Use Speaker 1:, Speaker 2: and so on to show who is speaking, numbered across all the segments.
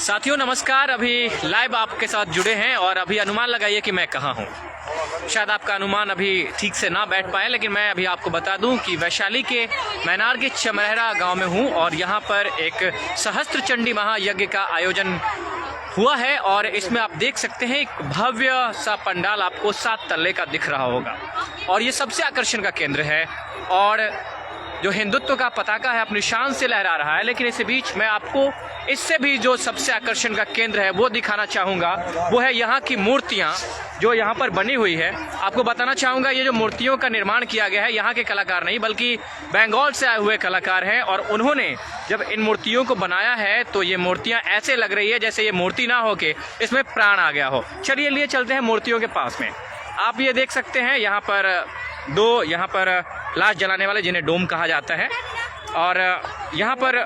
Speaker 1: साथियों नमस्कार। अभी लाइव आपके साथ जुड़े हैं और अभी अनुमान लगाइए कि मैं कहाँ हूँ। शायद आपका अनुमान अभी ठीक से ना बैठ पाए, लेकिन मैं अभी आपको बता दूं कि वैशाली के मैनार के चमरहरा गांव में हूं और यहां पर एक सहस्त्र चंडी महायज्ञ का आयोजन हुआ है और इसमें आप देख सकते हैं एक भव्य सा पंडाल आपको 7 तल्ले का दिख रहा होगा और ये सबसे आकर्षण का केंद्र है और जो हिंदुत्व का पताका है अपनी शान से लहरा रहा है। लेकिन इस बीच मैं आपको इससे भी जो सबसे आकर्षण का केंद्र है वो दिखाना चाहूँगा, वो है यहाँ की मूर्तियाँ जो यहाँ पर बनी हुई है। आपको बताना चाहूँगा ये जो मूर्तियों का निर्माण किया गया है यहाँ के कलाकार नहीं बल्कि बंगाल से आए हुए कलाकार हैं और उन्होंने जब इन मूर्तियों को बनाया है तो ये मूर्तियाँ ऐसे लग रही है जैसे ये मूर्ति ना हो के इसमें प्राण आ गया हो। चलिए लिए चलते हैं मूर्तियों के पास में। आप ये देख सकते हैं यहाँ पर दो लाश जलाने वाले जिन्हें डोम कहा जाता है और यहाँ पर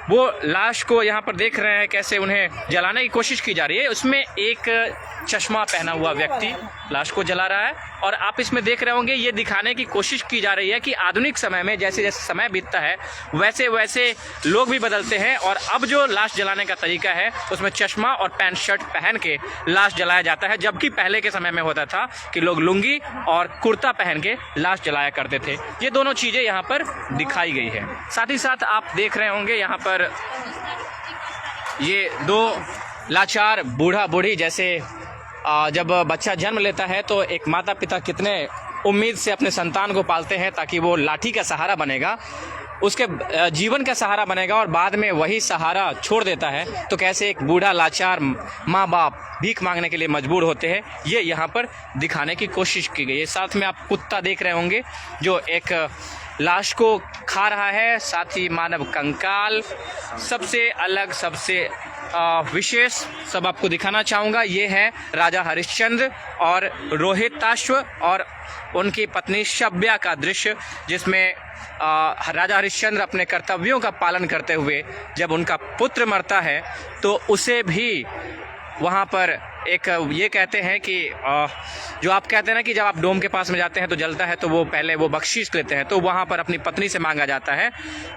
Speaker 1: वो लाश को यहाँ पर देख रहे हैं कैसे उन्हें जलाने की कोशिश की जा रही है। उसमें एक चश्मा पहना हुआ व्यक्ति लाश को जला रहा है और आप इसमें देख रहे होंगे ये दिखाने की कोशिश की जा रही है कि आधुनिक समय में जैसे जैसे समय बीतता है वैसे वैसे लोग भी बदलते हैं और अब जो लाश जलाने का तरीका है उसमें चश्मा और पैंट शर्ट पहन के लाश जलाया जाता है, जबकि पहले के समय में होता था कि लोग लुंगी और कुर्ता पहन के लाश जलाया करते थे। ये दोनों चीज़ें यहाँ पर दिखाई गई है। साथ ही साथ आप देख रहे होंगे यहाँ पर ये दो लाचार बूढ़ा बूढ़ी, जैसे जब बच्चा जन्म लेता है तो एक माता पिता कितने उम्मीद से अपने संतान को पालते हैं ताकि वो लाठी का सहारा बनेगा, उसके जीवन का सहारा बनेगा और बाद में वही सहारा छोड़ देता है, तो कैसे एक बूढ़ा लाचार माँ बाप भीख मांगने के लिए मजबूर होते हैं, ये यहाँ पर दिखाने की कोशिश की गई है। साथ में आप कुत्ता देख रहे होंगे जो एक लाश को खा रहा है। साथ ही मानव कंकाल सबसे अलग सबसे विशेष सब आपको दिखाना चाहूँगा। ये है राजा हरिश्चंद्र और रोहिताश्व और उनकी पत्नी शब्या का दृश्य, जिसमें राजा हरिश्चंद्र अपने कर्तव्यों का पालन करते हुए जब उनका पुत्र मरता है तो उसे भी वहाँ पर एक ये कहते हैं कि जो आप कहते हैं ना कि जब आप डोम के पास में जाते हैं तो जलता है तो वो पहले वो बख्शीश लेते हैं, तो वहाँ पर अपनी पत्नी से मांगा जाता है।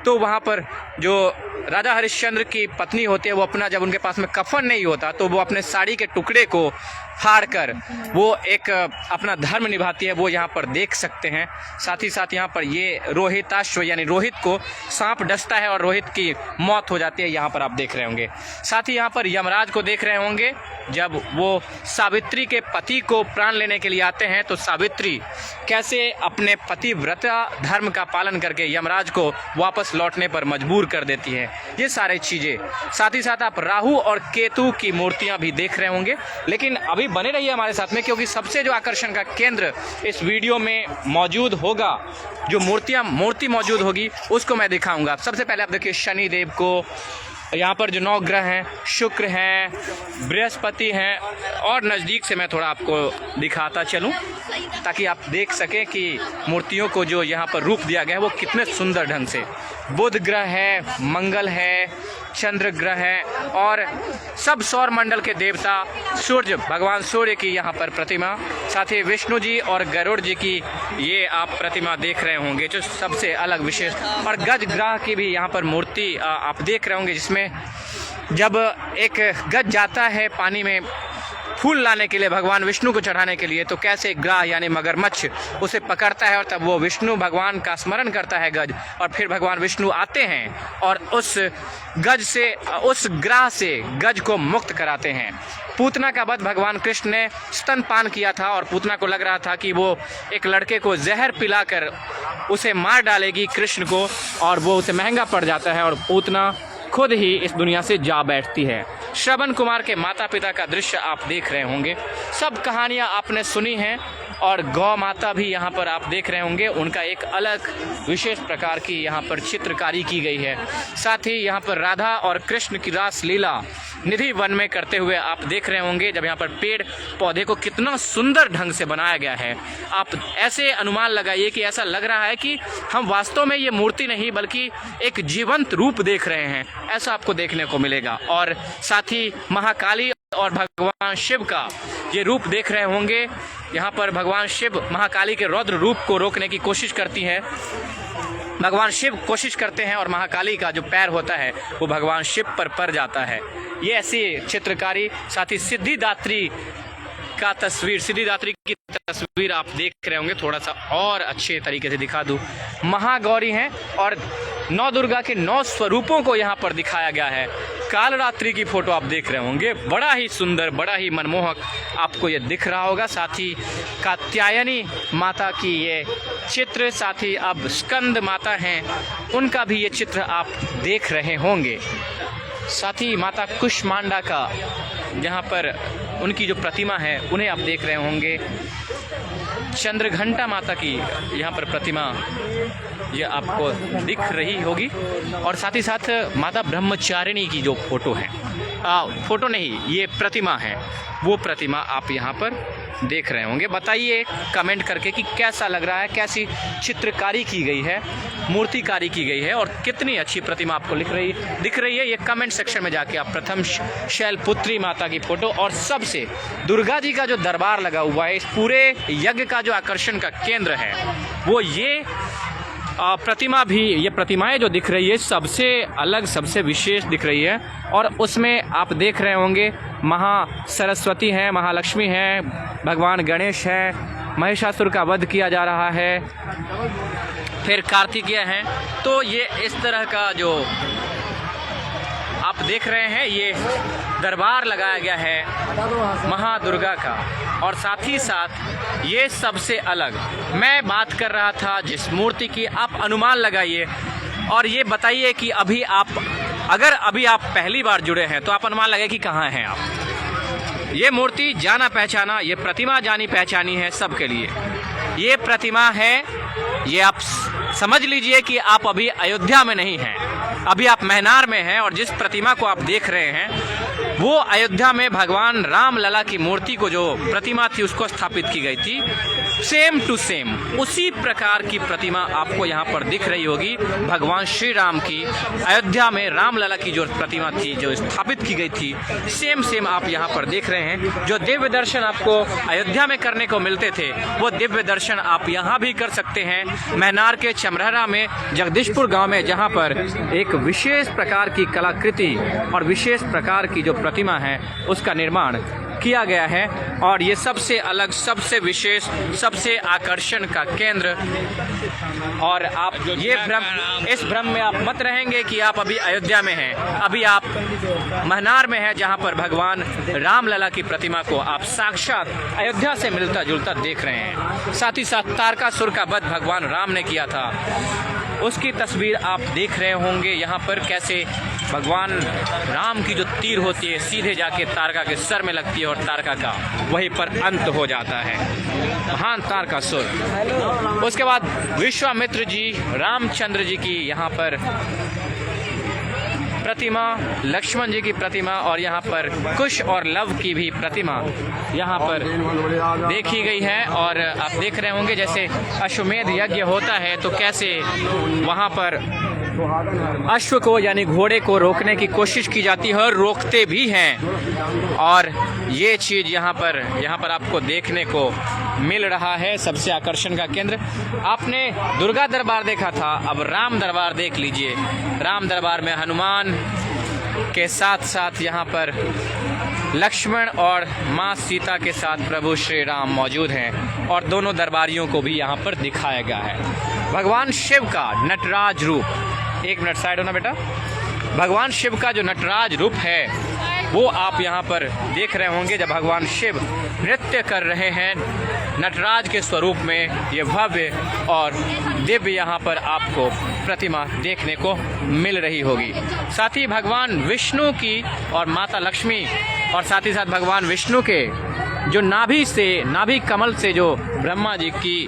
Speaker 1: तो वहाँ पर जो राजा हरिश्चंद्र की पत्नी होती है वो अपना, जब उनके पास में कफन नहीं होता तो वो अपने साड़ी के टुकड़े को फाड़ कर वो एक अपना धर्म निभाती है, वो यहाँ पर देख सकते हैं। साथ ही साथ यहाँ पर ये रोहिताश्व यानी रोहित को सांप डसता है और रोहित की मौत हो जाती है, यहाँ पर आप देख रहे होंगे। साथ ही यहाँ पर यमराज को देख रहे होंगे, जब वो सावित्री के पति को प्राण लेने के लिए आते हैं तो सावित्री कैसे अपने पतिव्रता धर्म का पालन करके यमराज को वापस लौटने पर मजबूर कर देती है, ये सारी चीज़ें। साथ ही साथ आप राहु और केतु की मूर्तियां भी देख रहे होंगे। लेकिन अभी बने रहिए हमारे साथ में, क्योंकि सबसे जो आकर्षण का केंद्र इस वीडियो में मौजूद होगा, जो मूर्ति मौजूद होगी उसको मैं दिखाऊंगा। सबसे पहले आप देखिए शनि देव को, यहाँ पर जो 9 ग्रह हैं, शुक्र हैं, बृहस्पति हैं और नज़दीक से मैं थोड़ा आपको दिखाता चलूँ ताकि आप देख सकें कि मूर्तियों को जो यहाँ पर रूप दिया गया है वो कितने सुंदर ढंग से। बुध ग्रह है, मंगल है, चंद्र ग्रह है और सब सौर मंडल के देवता सूर्य, भगवान सूर्य की यहाँ पर प्रतिमा, साथ ही विष्णु जी और गरुड़ जी की ये आप प्रतिमा देख रहे होंगे जो सबसे अलग विशेष, और गज ग्रह की भी यहाँ पर मूर्ति आप देख रहे होंगे, जिसमें जब एक गज जाता है पानी में फूल लाने के लिए भगवान विष्णु को चढ़ाने के लिए, तो कैसे ग्राह यानी मगरमच्छ उसे पकड़ता है और तब वो विष्णु भगवान का स्मरण करता है गज, और फिर भगवान विष्णु आते हैं और उस गज से, उस ग्राह से गज को मुक्त कराते हैं। पूतना का वध भगवान कृष्ण ने स्तनपान किया था और पूतना को लग रहा था कि वो एक लड़के को जहर पिलाकर उसे मार डालेगी कृष्ण को, और वो उसे महंगा पड़ जाता है और पूतना खुद ही इस दुनिया से जा बैठती है। श्रवण कुमार के माता पिता का दृश्य आप देख रहे होंगे। सब कहानियां आपने सुनी हैं और गौ माता भी यहाँ पर आप देख रहे होंगे, उनका एक अलग विशेष प्रकार की यहाँ पर चित्रकारी की गई है। साथ ही यहाँ पर राधा और कृष्ण की रास लीला निधि वन में करते हुए आप देख रहे होंगे, जब यहाँ पर पेड़ पौधे को कितना सुंदर ढंग से बनाया गया है। आप ऐसे अनुमान लगाइए कि ऐसा लग रहा है कि हम वास्तव में ये मूर्ति नहीं बल्कि एक जीवंत रूप देख रहे हैं, ऐसा आपको देखने को मिलेगा। और साथ ही महाकाली और भगवान शिव का ये रूप देख रहे होंगे। यहाँ पर भगवान शिव महाकाली के रौद्र रूप को रोकने की कोशिश करती हैं भगवान शिव कोशिश करते हैं और महाकाली का जो पैर होता है वो भगवान शिव पर पड़ जाता है। ये ऐसी चित्रकारी, साथ ही सिद्धिदात्री का तस्वीर, सिद्धिदात्री की तस्वीर आप देख रहे होंगे। थोड़ा सा और अच्छे तरीके से दिखा दूं, महागौरी हैं और नौ दुर्गा के 9 स्वरूपों को यहाँ पर दिखाया गया है। कालरात्रि की फोटो आप देख रहे होंगे, बड़ा ही सुंदर, बड़ा ही मनमोहक आपको ये दिख रहा होगा। साथ ही कात्यायनी माता की ये चित्र, साथ ही अब स्कंद माता हैं उनका भी ये चित्र आप देख रहे होंगे। साथ ही माता कुष्मांडा का जहाँ पर उनकी जो प्रतिमा है उन्हें आप देख रहे होंगे। चंद्रघंटा माता की यहाँ पर प्रतिमा ये आपको दिख रही होगी और साथ ही साथ माता ब्रह्मचारिणी की जो फोटो है, फोटो नहीं ये प्रतिमा है, वो प्रतिमा आप यहाँ पर देख रहे होंगे। बताइए कमेंट करके कि कैसा लग रहा है, कैसी चित्रकारी की गई है, मूर्तिकारी की गई है और कितनी अच्छी प्रतिमा आपको दिख रही है। ये कमेंट सेक्शन में जाके आप प्रथम शैलपुत्री माता की फोटो और सबसे दुर्गा जी का जो दरबार लगा हुआ है, इस पूरे यज्ञ का जो आकर्षण का केंद्र है वो ये प्रतिमा भी, ये प्रतिमाएं जो दिख रही है सबसे अलग, सबसे विशेष दिख रही है। और उसमें आप देख रहे होंगे महा सरस्वती हैं, महालक्ष्मी हैं, भगवान गणेश हैं, महिषासुर का वध किया जा रहा है, फिर कार्तिकेय हैं। तो ये इस तरह का जो आप देख रहे हैं ये दरबार लगाया गया है महादुर्गा का। और साथ ही साथ ये सबसे अलग, मैं बात कर रहा था जिस मूर्ति की, आप अनुमान लगाइए और ये बताइए कि अभी आप, अगर अभी आप पहली बार जुड़े हैं तो आप अनुमान लगाइए कि कहाँ हैं आप। ये मूर्ति जाना पहचाना, ये प्रतिमा जानी पहचानी है सबके लिए। ये प्रतिमा है, ये आप समझ लीजिए कि आप अभी अयोध्या में नहीं हैं, अभी आप मैनार में हैं। और जिस प्रतिमा को आप देख रहे हैं वो अयोध्या में भगवान राम लला की मूर्ति को, जो प्रतिमा थी उसको स्थापित की गई थी, सेम टू सेम उसी प्रकार की प्रतिमा आपको यहाँ पर दिख रही होगी। भगवान श्री राम की अयोध्या में राम लला की जो प्रतिमा थी, जो स्थापित की गई थी, सेम आप यहाँ पर देख रहे हैं। जो दिव्य दर्शन आपको अयोध्या में करने को मिलते थे वो दिव्य दर्शन आप यहाँ भी कर सकते हैं मैनार के चमरहरा में, जगदीशपुर गाँव में, जहाँ पर एक विशेष प्रकार की कलाकृति और विशेष प्रकार की जो प्रतिमा है उसका निर्माण किया गया है। और ये सबसे अलग, सबसे विशेष, सबसे आकर्षण का केंद्र। और आप ये भ्रम, इस भ्रम में आप मत रहेंगे कि आप अभी अयोध्या में हैं, अभी आप महनार में हैं जहां पर भगवान राम लला की प्रतिमा को आप साक्षात अयोध्या से मिलता जुलता देख रहे हैं। साथ ही साथ तारकासुर का वध भगवान राम ने किया था, उसकी तस्वीर आप देख रहे होंगे यहाँ पर, कैसे भगवान राम की जो तीर होती है सीधे जाके तारका के सर में लगती है और तारका का वहीं पर अंत हो जाता है, महान तारकासुर। उसके बाद विश्वामित्र जी, रामचंद्र जी की यहाँ पर प्रतिमा, लक्ष्मण जी की प्रतिमा और यहाँ पर कुश और लव की भी प्रतिमा यहाँ पर देखी गई है। और आप देख रहे होंगे जैसे अश्वमेध यज्ञ होता है तो कैसे वहाँ पर अश्व को यानी घोड़े को रोकने की कोशिश की जाती है और रोकते भी हैं। और ये चीज़ यहाँ पर आपको देखने को मिल रहा है, सबसे आकर्षण का केंद्र। आपने दुर्गा दरबार देखा था, अब राम दरबार देख लीजिए। राम दरबार में हनुमान के साथ साथ यहाँ पर लक्ष्मण और माँ सीता के साथ प्रभु श्री राम मौजूद हैं और दोनों दरबारियों को भी यहाँ पर दिखाया गया है। भगवान शिव का नटराज रूप, एक मिनट साइड होना बेटा, भगवान शिव का जो नटराज रूप है वो आप यहाँ पर देख रहे होंगे। जब भगवान शिव नृत्य कर रहे हैं नटराज के स्वरूप में, ये भव्य और दिव्य यहाँ पर आपको प्रतिमा देखने को मिल रही होगी। साथ ही भगवान विष्णु की और माता लक्ष्मी और साथ ही साथ भगवान विष्णु के जो नाभि कमल से जो ब्रह्मा जी की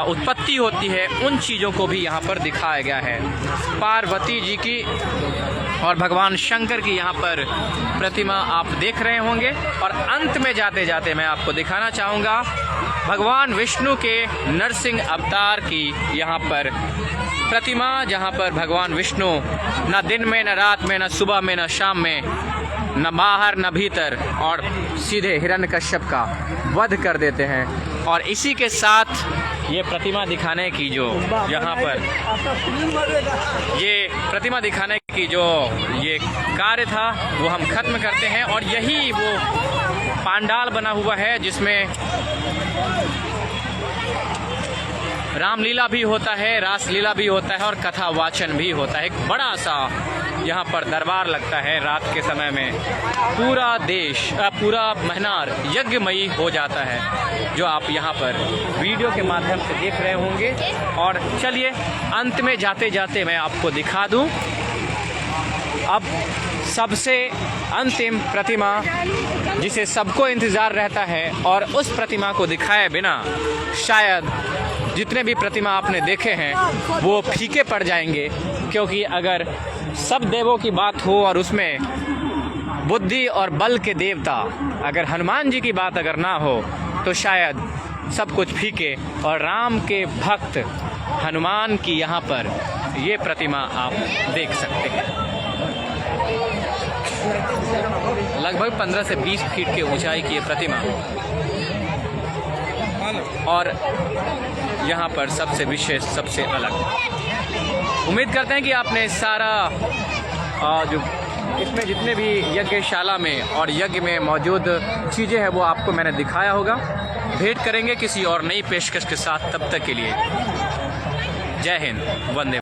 Speaker 1: उत्पत्ति होती है, उन चीज़ों को भी यहाँ पर दिखाया गया है। पार्वती जी की और भगवान शंकर की यहाँ पर प्रतिमा आप देख रहे होंगे। और अंत में जाते जाते मैं आपको दिखाना चाहूँगा भगवान विष्णु के नरसिंह अवतार की यहाँ पर प्रतिमा, जहाँ पर भगवान विष्णु न दिन में, न रात में, न सुबह में, न शाम में, न बाहर न भीतर, और सीधे हिरण्यकश्यप का वध कर देते हैं। और इसी के साथ ये प्रतिमा दिखाने की जो यहाँ पर ये प्रतिमा दिखाने की जो ये कार्य था वो हम खत्म करते हैं। और यही वो पांडाल बना हुआ है जिसमें रामलीला भी होता है, रासलीला भी होता है और कथा वाचन भी होता है। एक बड़ा सा यहाँ पर दरबार लगता है रात के समय में। पूरा देश पूरा महनार यज्ञमयी हो जाता है, जो आप यहाँ पर वीडियो के माध्यम से देख रहे होंगे। और चलिए अंत में जाते जाते मैं आपको दिखा दूँ अब सबसे अंतिम प्रतिमा जिसे सबको इंतज़ार रहता है। और उस प्रतिमा को दिखाए बिना शायद जितने भी प्रतिमा आपने देखे हैं वो फीके पड़ जाएंगे, क्योंकि अगर सब देवों की बात हो और उसमें बुद्धि और बल के देवता अगर हनुमान जी की बात अगर ना हो तो शायद सब कुछ फीके। और राम के भक्त हनुमान की यहाँ पर ये प्रतिमा आप देख सकते हैं। लगभग 15 से 20 फीट के ऊंचाई की ये प्रतिमा, और यहाँ पर सबसे विशेष सबसे अलग। उम्मीद करते हैं कि आपने सारा जो इसमें जितने भी यज्ञशाला में और यज्ञ में मौजूद चीज़ें हैं वो आपको मैंने दिखाया होगा। भेंट करेंगे किसी और नई पेशकश के साथ, तब तक के लिए जय हिंद, वंदे।